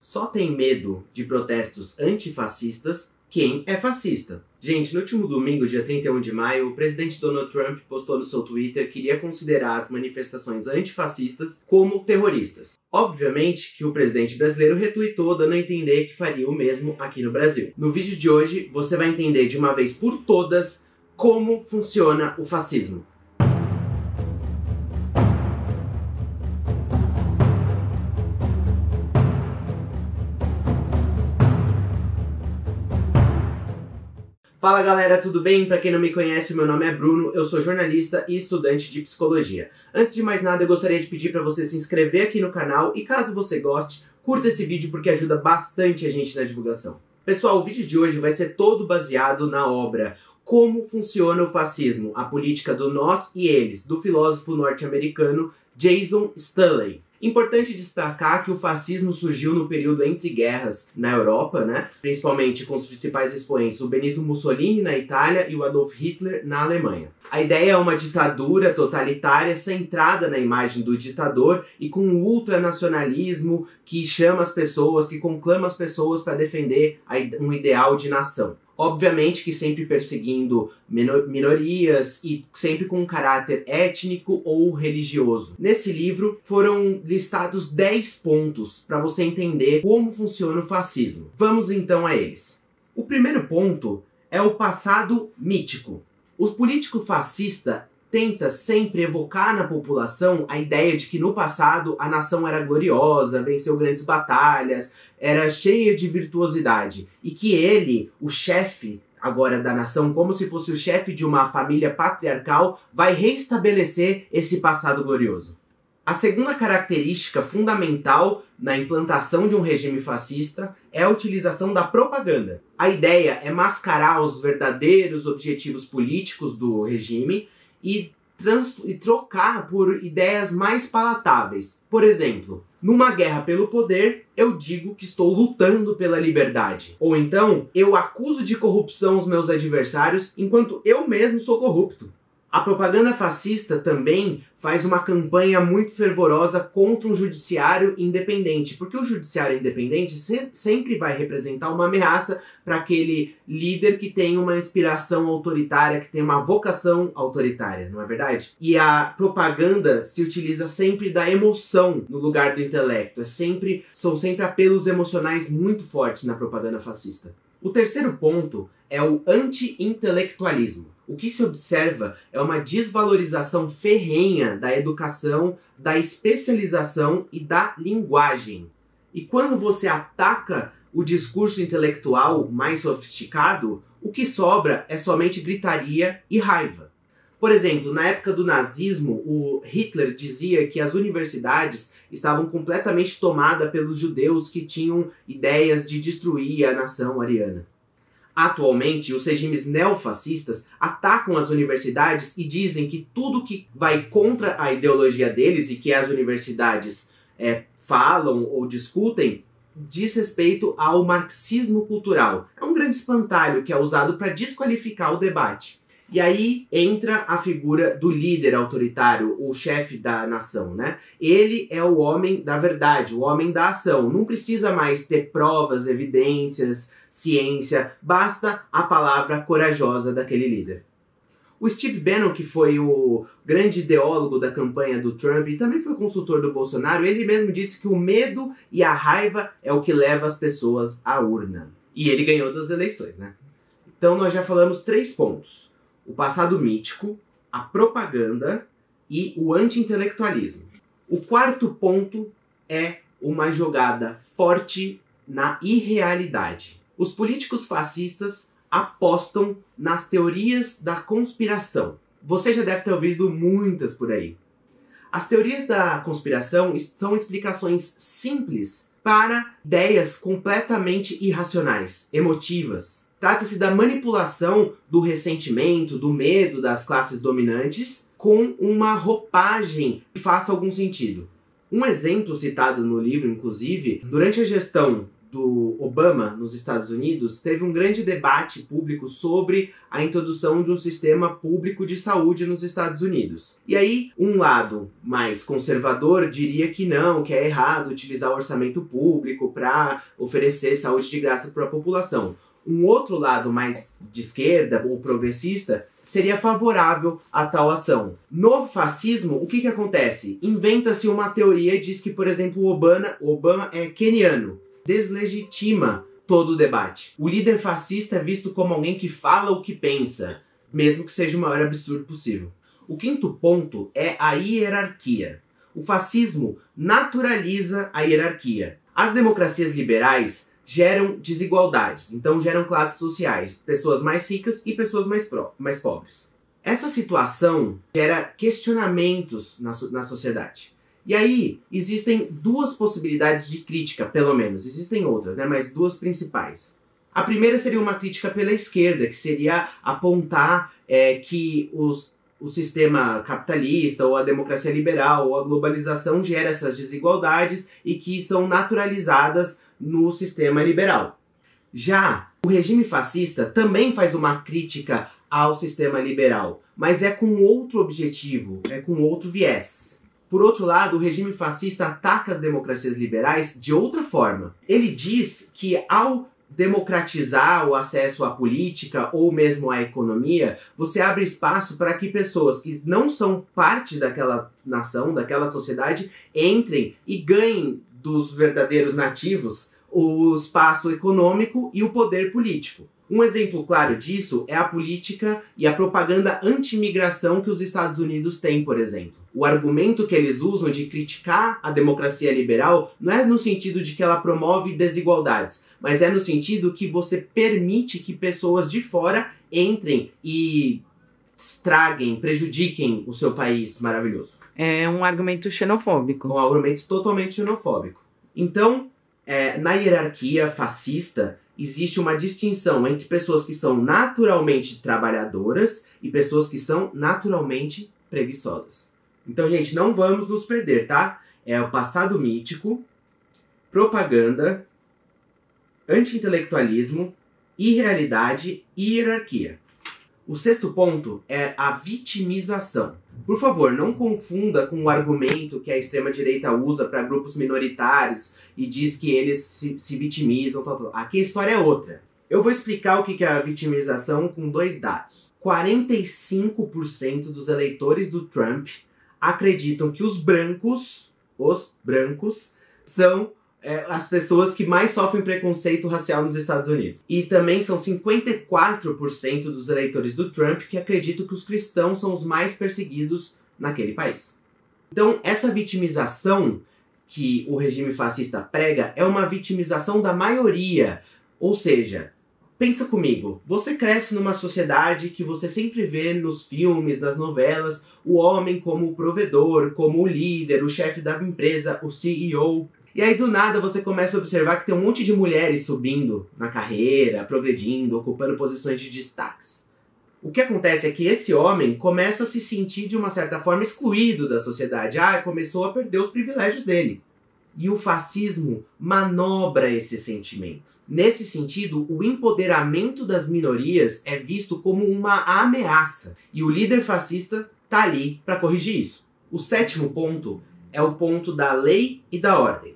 Só tem medo de protestos antifascistas quem é fascista. Gente, no último domingo, dia 31 de maio, o presidente Donald Trump postou no seu Twitter que iria considerar as manifestações antifascistas como terroristas. Obviamente que o presidente brasileiro retweetou, dando a entender que faria o mesmo aqui no Brasil. No vídeo de hoje, você vai entender de uma vez por todas como funciona o fascismo. Fala galera, tudo bem? Pra quem não me conhece, meu nome é Bruno, eu sou jornalista e estudante de psicologia. Antes de mais nada, eu gostaria de pedir pra você se inscrever aqui no canal e caso você goste, curta esse vídeo porque ajuda bastante a gente na divulgação. Pessoal, o vídeo de hoje vai ser todo baseado na obra Como Funciona o Fascismo, a Política do Nós e Eles, do filósofo norte-americano Jason Stanley. Importante destacar que o fascismo surgiu no período entre guerras na Europa, né? Principalmente com os principais expoentes, o Benito Mussolini na Itália e o Adolf Hitler na Alemanha. A ideia é uma ditadura totalitária centrada na imagem do ditador e com um ultranacionalismo que chama as pessoas, que conclama as pessoas para defender um ideal de nação. Obviamente que sempre perseguindo minorias e sempre com um caráter étnico ou religioso. Nesse livro foram listados 10 pontos para você entender como funciona o fascismo. Vamos então a eles. O primeiro ponto é o passado mítico. O político fascista tenta sempre evocar na população a ideia de que no passado a nação era gloriosa, venceu grandes batalhas, era cheia de virtuosidade e que ele, o chefe agora da nação, como se fosse o chefe de uma família patriarcal, vai restabelecer esse passado glorioso. A segunda característica fundamental na implantação de um regime fascista é a utilização da propaganda. A ideia é mascarar os verdadeiros objetivos políticos do regime e trocar por ideias mais palatáveis. Por exemplo, numa guerra pelo poder, eu digo que estou lutando pela liberdade. Ou então, eu acuso de corrupção os meus adversários enquanto eu mesmo sou corrupto. A propaganda fascista também faz uma campanha muito fervorosa contra um judiciário independente, porque o judiciário independente sempre vai representar uma ameaça para aquele líder que tem uma inspiração autoritária, que tem uma vocação autoritária, não é verdade? E a propaganda se utiliza sempre da emoção no lugar do intelecto, são sempre apelos emocionais muito fortes na propaganda fascista. O terceiro ponto é o anti-intelectualismo. O que se observa é uma desvalorização ferrenha da educação, da especialização e da linguagem. E quando você ataca o discurso intelectual mais sofisticado, o que sobra é somente gritaria e raiva. Por exemplo, na época do nazismo, o Hitler dizia que as universidades estavam completamente tomadas pelos judeus que tinham ideias de destruir a nação ariana. Atualmente, os regimes neofascistas atacam as universidades e dizem que tudo que vai contra a ideologia deles e que as universidades falam ou discutem diz respeito ao marxismo cultural. É um grande espantalho que é usado para desqualificar o debate. E aí entra a figura do líder autoritário, o chefe da nação, né? Ele é o homem da verdade, o homem da ação. Não precisa mais ter provas, evidências, ciência, basta a palavra corajosa daquele líder. O Steve Bannon, que foi o grande ideólogo da campanha do Trump e também foi consultor do Bolsonaro, ele mesmo disse que o medo e a raiva é o que leva as pessoas à urna. E ele ganhou das eleições, né? Então nós já falamos 3 pontos. O passado mítico, a propaganda e o anti-intelectualismo. O quarto ponto é uma jogada forte na irrealidade. Os políticos fascistas apostam nas teorias da conspiração. Você já deve ter ouvido muitas por aí. As teorias da conspiração são explicações simples para ideias completamente irracionais, emotivas. Trata-se da manipulação do ressentimento, do medo das classes dominantes com uma roupagem que faça algum sentido. Um exemplo citado no livro, inclusive, durante a gestão do Obama nos Estados Unidos, teve um grande debate público sobre a introdução de um sistema público de saúde nos Estados Unidos. E aí, um lado mais conservador diria que não, que é errado utilizar o orçamento público para oferecer saúde de graça para a população. Um outro lado mais de esquerda ou progressista seria favorável a tal ação. No fascismo, o que acontece? Inventa-se uma teoria e diz que, por exemplo, o Obama é queniano. Deslegitima todo o debate. O líder fascista é visto como alguém que fala o que pensa, mesmo que seja o maior absurdo possível. O quinto ponto é a hierarquia. O fascismo naturaliza a hierarquia. As democracias liberais geram desigualdades, então geram classes sociais, pessoas mais ricas e pessoas mais pobres. Essa situação gera questionamentos na sociedade. E aí, existem duas possibilidades de crítica, pelo menos. Existem outras, né? Mas duas principais. A primeira seria uma crítica pela esquerda, que seria apontar que o sistema capitalista, ou a democracia liberal, ou a globalização gera essas desigualdades e que são naturalizadas no sistema liberal. Já o regime fascista também faz uma crítica ao sistema liberal, mas é com outro objetivo, é com outro viés. Por outro lado, o regime fascista ataca as democracias liberais de outra forma. Ele diz que ao democratizar o acesso à política ou mesmo à economia, você abre espaço para que pessoas que não são parte daquela nação, daquela sociedade, entrem e ganhem dos verdadeiros nativos o espaço econômico e o poder político. Um exemplo claro disso é a política e a propaganda anti-imigração que os Estados Unidos têm, por exemplo. O argumento que eles usam de criticar a democracia liberal não é no sentido de que ela promove desigualdades, mas é no sentido que você permite que pessoas de fora entrem e estraguem, prejudiquem o seu país maravilhoso. É um argumento xenofóbico. Um argumento totalmente xenofóbico. Então, na hierarquia fascista, existe uma distinção entre pessoas que são naturalmente trabalhadoras e pessoas que são naturalmente preguiçosas. Então, gente, não vamos nos perder, tá? É o passado mítico, propaganda, anti-intelectualismo, irrealidade e hierarquia. O sexto ponto é a vitimização. Por favor, não confunda com o argumento que a extrema-direita usa para grupos minoritários e diz que eles se vitimizam. Aqui a história é outra. Eu vou explicar o que é a vitimização com dois dados. 45% dos eleitores do Trump acreditam que os brancos são as pessoas que mais sofrem preconceito racial nos Estados Unidos. E também são 54% dos eleitores do Trump que acreditam que os cristãos são os mais perseguidos naquele país. Então, essa vitimização que o regime fascista prega é uma vitimização da maioria. Ou seja, pensa comigo, você cresce numa sociedade que você sempre vê nos filmes, nas novelas, o homem como o provedor, como o líder, o chefe da empresa, o CEO. E aí, do nada, você começa a observar que tem um monte de mulheres subindo na carreira, progredindo, ocupando posições de destaques. O que acontece é que esse homem começa a se sentir, de uma certa forma, excluído da sociedade. Começou a perder os privilégios dele. E o fascismo manobra esse sentimento. Nesse sentido, o empoderamento das minorias é visto como uma ameaça. E o líder fascista está ali para corrigir isso. O sétimo ponto é o ponto da lei e da ordem.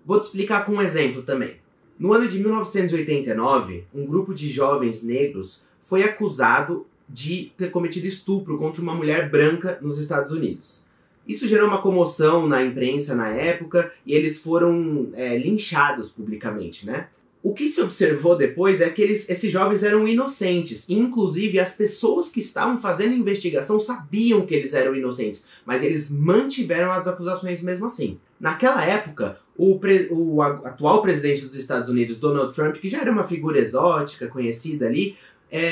Vou te explicar com um exemplo também. No ano de 1989, um grupo de jovens negros foi acusado de ter cometido estupro contra uma mulher branca nos Estados Unidos. Isso gerou uma comoção na imprensa na época e eles foram linchados publicamente, né? O que se observou depois é que esses jovens eram inocentes. Inclusive, as pessoas que estavam fazendo a investigação sabiam que eles eram inocentes, mas eles mantiveram as acusações mesmo assim. Naquela época, o atual presidente dos Estados Unidos, Donald Trump, que já era uma figura exótica, conhecida ali,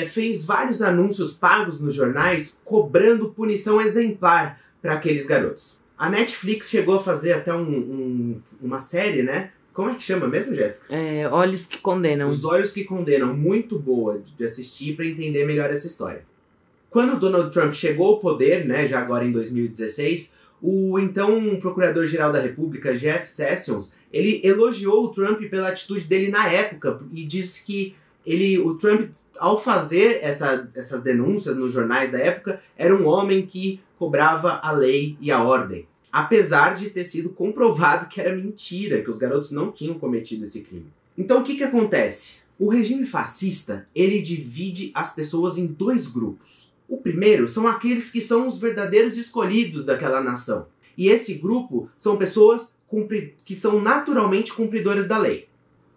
fez vários anúncios pagos nos jornais cobrando punição exemplar para aqueles garotos. A Netflix chegou a fazer até uma série, né? Como é que chama mesmo, Jéssica? Olhos que Condenam. Os Olhos que Condenam. Muito boa de assistir para entender melhor essa história. Quando Donald Trump chegou ao poder, né, já agora em 2016, O então Procurador-Geral da República, Jeff Sessions, ele elogiou o Trump pela atitude dele na época e disse que o Trump, ao fazer essas denúncias nos jornais da época, era um homem que cobrava a lei e a ordem. Apesar de ter sido comprovado que era mentira, que os garotos não tinham cometido esse crime. Então o que acontece? O regime fascista, ele divide as pessoas em dois grupos. O primeiro são aqueles que são os verdadeiros escolhidos daquela nação. E esse grupo são pessoas que são naturalmente cumpridoras da lei.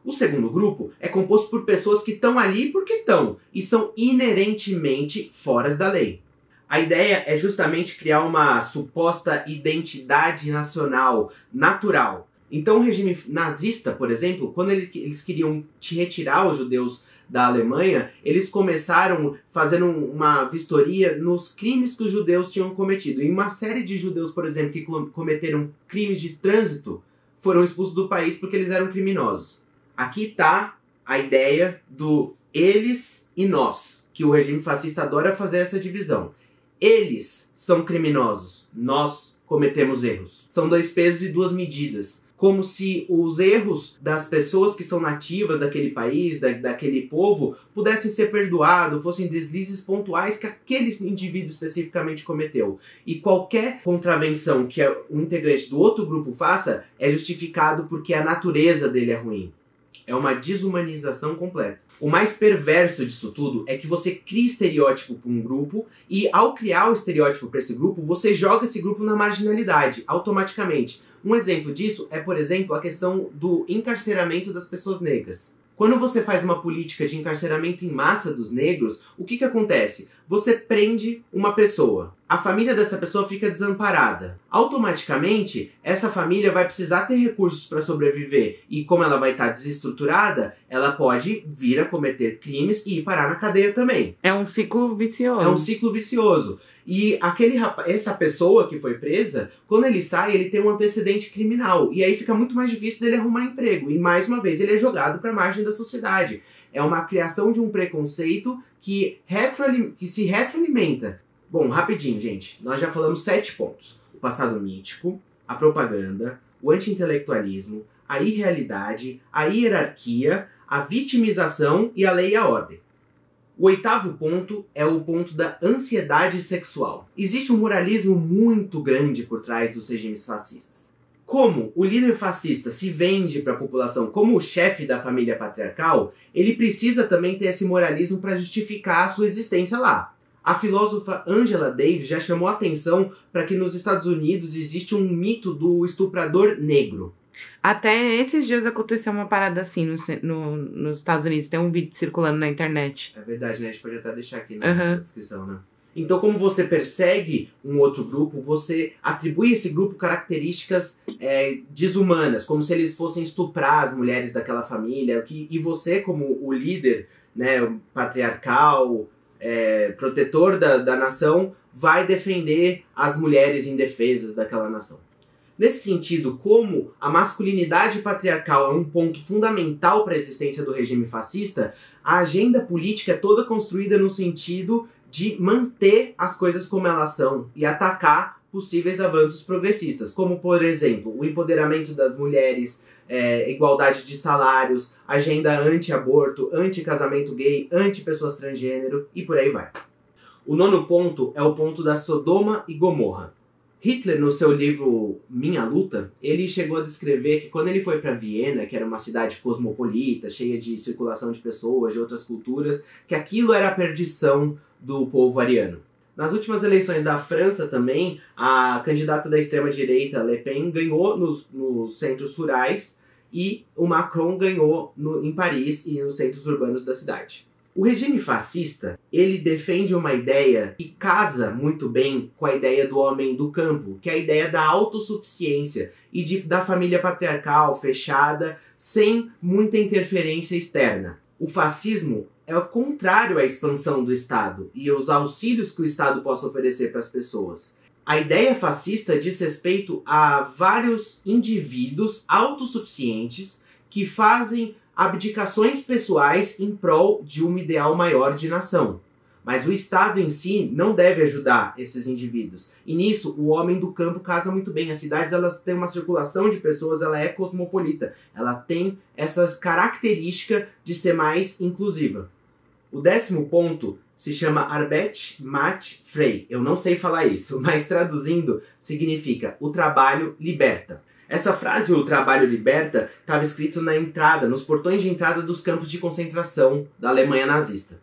O segundo grupo é composto por pessoas que estão ali porque estão e são inerentemente fora da lei. A ideia é justamente criar uma suposta identidade nacional natural. Então o regime nazista, por exemplo, quando eles queriam retirar os judeus da Alemanha, eles começaram fazendo uma vistoria nos crimes que os judeus tinham cometido. E uma série de judeus, por exemplo, que cometeram crimes de trânsito, foram expulsos do país porque eles eram criminosos. Aqui está a ideia do eles e nós, que o regime fascista adora fazer essa divisão. Eles são criminosos, nós cometemos erros. São dois pesos e duas medidas. Como se os erros das pessoas que são nativas daquele país, daquele povo, pudessem ser perdoados, fossem deslizes pontuais que aquele indivíduo especificamente cometeu. E qualquer contravenção que um integrante do outro grupo faça é justificado porque a natureza dele é ruim. É uma desumanização completa. O mais perverso disso tudo é que você cria estereótipo para um grupo e ao criar o estereótipo para esse grupo, você joga esse grupo na marginalidade, automaticamente. Um exemplo disso é, por exemplo, a questão do encarceramento das pessoas negras. Quando você faz uma política de encarceramento em massa dos negros, o que acontece? Você prende uma pessoa. A família dessa pessoa fica desamparada. Automaticamente, essa família vai precisar ter recursos para sobreviver. E como ela vai estar desestruturada, ela pode vir a cometer crimes e ir parar na cadeia também. É um ciclo vicioso. É um ciclo vicioso. E essa pessoa que foi presa, quando ele sai, ele tem um antecedente criminal. E aí fica muito mais difícil dele arrumar emprego. E mais uma vez, ele é jogado para a margem da sociedade. É uma criação de um preconceito que se retroalimenta. Bom, rapidinho, gente. Nós já falamos 7 pontos. O passado mítico, a propaganda, o anti-intelectualismo, a irrealidade, a hierarquia, a vitimização e a lei e a ordem. O 8º ponto é o ponto da ansiedade sexual. Existe um moralismo muito grande por trás dos regimes fascistas. Como o líder fascista se vende para a população como o chefe da família patriarcal, ele precisa também ter esse moralismo para justificar a sua existência lá. A filósofa Angela Davis já chamou atenção para que nos Estados Unidos existe um mito do estuprador negro. Até esses dias aconteceu uma parada assim nos Estados Unidos. Tem um vídeo circulando na internet. É verdade, né? A gente pode até deixar aqui na descrição, né? Então, como você persegue um outro grupo, você atribui a esse grupo características desumanas, como se eles fossem estuprar as mulheres daquela família. E você, como o líder, né, patriarcal, protetor da nação, vai defender as mulheres indefesas daquela nação. Nesse sentido, como a masculinidade patriarcal é um ponto fundamental para a existência do regime fascista, a agenda política é toda construída no sentido de manter as coisas como elas são e atacar possíveis avanços progressistas, como, por exemplo, o empoderamento das mulheres, igualdade de salários, agenda anti-aborto, anti-casamento gay, anti-pessoas transgênero e por aí vai. O 9º ponto é o ponto da Sodoma e Gomorra. Hitler, no seu livro Minha Luta, ele chegou a descrever que quando ele foi para Viena, que era uma cidade cosmopolita, cheia de circulação de pessoas, de outras culturas, que aquilo era a perdição do povo ariano. Nas últimas eleições da França também, a candidata da extrema-direita, Le Pen, ganhou nos centros rurais e o Macron ganhou em Paris e nos centros urbanos da cidade. O regime fascista, ele defende uma ideia que casa muito bem com a ideia do homem do campo, que é a ideia da autossuficiência e da família patriarcal fechada, sem muita interferência externa. O fascismo é o contrário à expansão do Estado e aos auxílios que o Estado possa oferecer para as pessoas. A ideia fascista diz respeito a vários indivíduos autossuficientes que fazem abdicações pessoais em prol de um ideal maior de nação. mas o Estado em si não deve ajudar esses indivíduos. E nisso, o homem do campo casa muito bem. As cidades, elas têm uma circulação de pessoas, ela é cosmopolita. Ela tem essa característica de ser mais inclusiva. O 10º ponto se chama Arbeit macht frei. Eu não sei falar isso, mas traduzindo, significa o trabalho liberta. Essa frase, o trabalho liberta, estava escrito na entrada, nos portões de entrada dos campos de concentração da Alemanha nazista.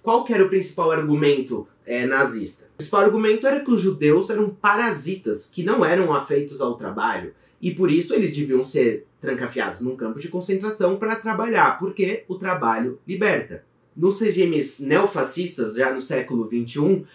Qual que era o principal argumento nazista? O principal argumento era que os judeus eram parasitas, que não eram afeitos ao trabalho, e por isso eles deviam ser trancafiados num campo de concentração para trabalhar, porque o trabalho liberta. Nos regimes neofascistas, já no século XXI,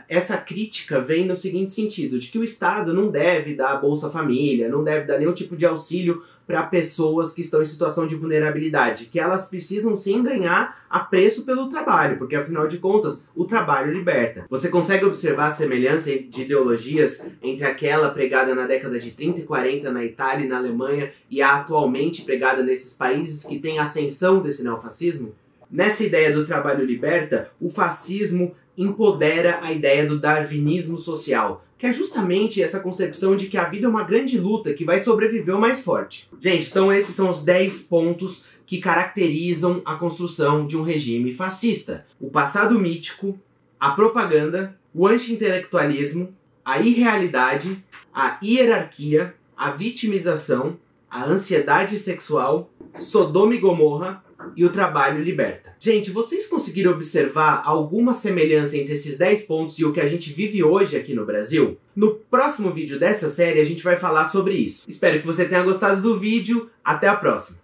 essa crítica vem no seguinte sentido, de que o Estado não deve dar Bolsa Família, não deve dar nenhum tipo de auxílio para pessoas que estão em situação de vulnerabilidade, que elas precisam sim ganhar a preço pelo trabalho, porque afinal de contas, o trabalho liberta. Você consegue observar a semelhança de ideologias entre aquela pregada na década de 30 e 40 na Itália e na Alemanha e a atualmente pregada nesses países que têm ascensão desse neofascismo? Nessa ideia do trabalho liberta, o fascismo empodera a ideia do darwinismo social, que é justamente essa concepção de que a vida é uma grande luta que vai sobreviver o mais forte. Gente, então esses são os 10 pontos que caracterizam a construção de um regime fascista. O passado mítico, a propaganda, o anti-intelectualismo, a irrealidade, a hierarquia, a vitimização, a ansiedade sexual, Sodoma e Gomorra e o trabalho liberta. Gente, vocês conseguiram observar alguma semelhança entre esses 10 pontos e o que a gente vive hoje aqui no Brasil? No próximo vídeo dessa série a gente vai falar sobre isso. Espero que você tenha gostado do vídeo. Até a próxima!